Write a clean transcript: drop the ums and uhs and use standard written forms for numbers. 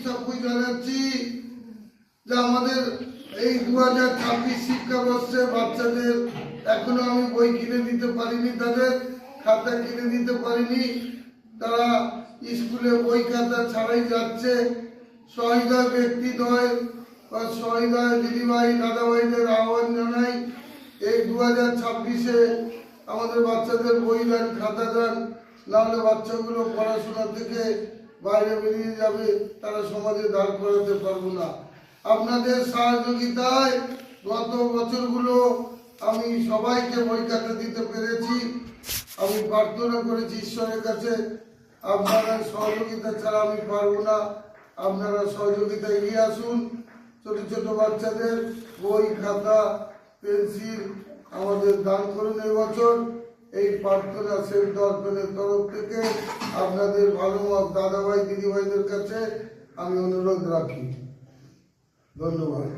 সবই জানাচ্ছি যে আমাদের এই 2026 শিক্ষাবর্ষে বাচ্চাদের এখনো আমি বই কিনে দিতে পারিনি, তাদের খাতা কিনে দিতে পারিনি। তারা স্কুলে বই খাতা ছাড়াই যাচ্ছে। সহৃদয় ব্যক্তিদ্বয় বা সহৃদয় দিদিভাই দাদাভাইদের আহ্বান জানাই, এই 2026-এ আমাদের বাচ্চাদের বই দেন, খাতা দেন, নাহলে বাচ্চাগুলো পড়াশোনা থেকে বাইরে বেরিয়ে যাবে, তারা সমাজে দাঁড় করাতে পারবো না। আপনাদের সহযোগিতায় গত বছরগুলো আমি সবাইকে বই খাতা দিতে পেরেছি। আমি প্রার্থনা করেছি ঈশ্বরের কাছে, আপনারা সহযোগিতা ছাড়া আমি পারবো না, আপনারা সহযোগিতা এগিয়ে আসুন। ছোট ছোট বাচ্চাদের বই খাতা পেন্সিল আমাদের দান করুন এই বছর। এই প্রার্থনা সেভ দ্য অরফানেজের তরফ থেকে আপনাদের ভালো দাদাভাই দিদিভাইদের কাছে আমি অনুরোধ রাখি। ধন্যবাদ।